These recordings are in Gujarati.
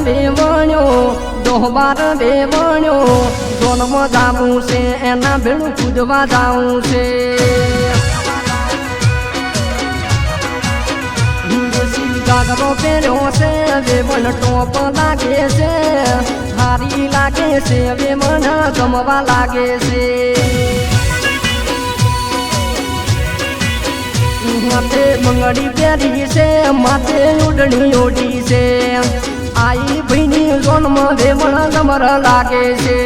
વેવણ્યો દોહબાર વેવણ્યો જોનમ જાવું છે એના ભેળું કૂદવા જાવું છે ગાગરો પહેર્યો છે વેવણ ટોપ લાગે છે હારી લાગે છે વેવણ ગમવા લાગે છે માથે બંગડી પહેરી છે માથે ઉડણી ઓઢી છે આઈ ભાઈની જોનમાં વેવણ ગમર લાગે છે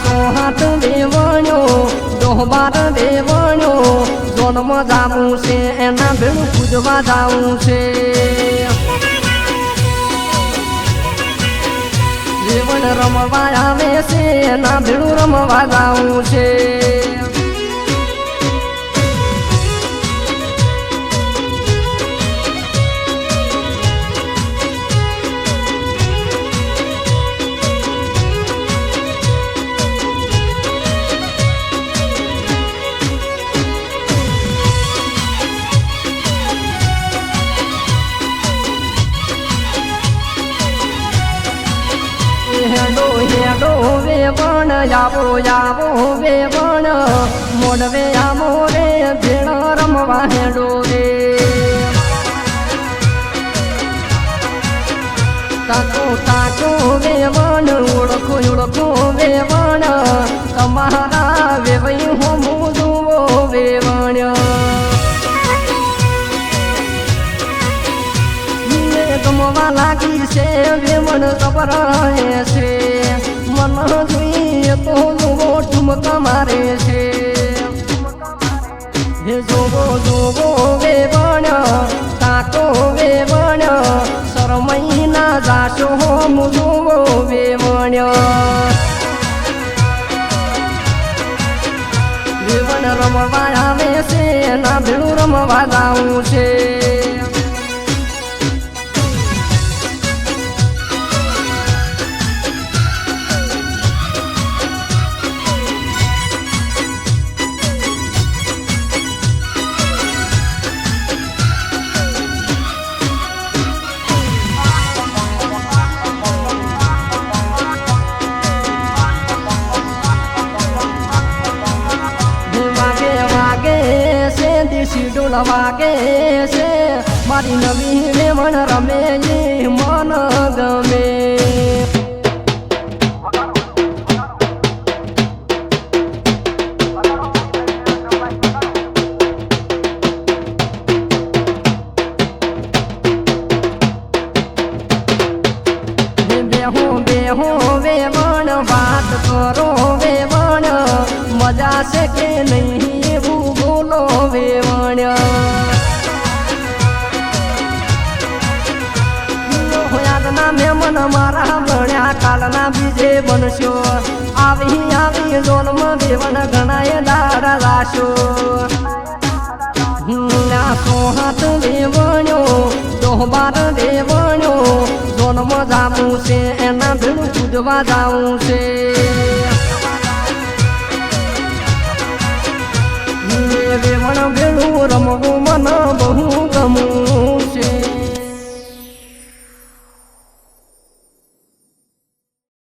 સો હાથ વેવણ્યો દોહબાર વેવણ્યો જોનમાં જાવું છે એના ભેળું કૂદવા જાવું છે વેવણ રમવા આવે છે એના ભેળું રમવા જાવું છે હેડો હેડો વેવણ આવો આવો વેવણ મોડવે આવો રે ભેળ રમવા હેડો રે તાકો તાકો વેવણ ઓળખો ઓળખો વેવણ તમારા વેવઈ હોમું જુઓ વેવણ ગમવા લાગી છે વેવણ ખબર છે મન જોઈએ તો જોવો ઠુમકા મારે છે હે જોવો જોવો વેવણ કાકો વેવણ શરમઈ ના જાશો હોમ જોવો વેવણ વેવણ રમવા આવે છે ના ભેળું રમવા જાવું છે ઢોલ વાગે છે મારી નવી વેવણ રમે એ મન ગમે બેહો બેહો વેવણ વાત કરો વેવણ મજા છે કે નહીં એવું બોલો વેવણ યાદના મેમન મારા ભણ્યા કાલના બીજે બનશો આવી આવી જોન્મ વેવણ ઘણાય દાડા લાશો સો હાથ વેવણ્યો દોહબાર વેવણ્યો જોન્મ જાવું છે એના ભેળું કૂદવા જાવું છે વેવણ ભેળું રમવું મન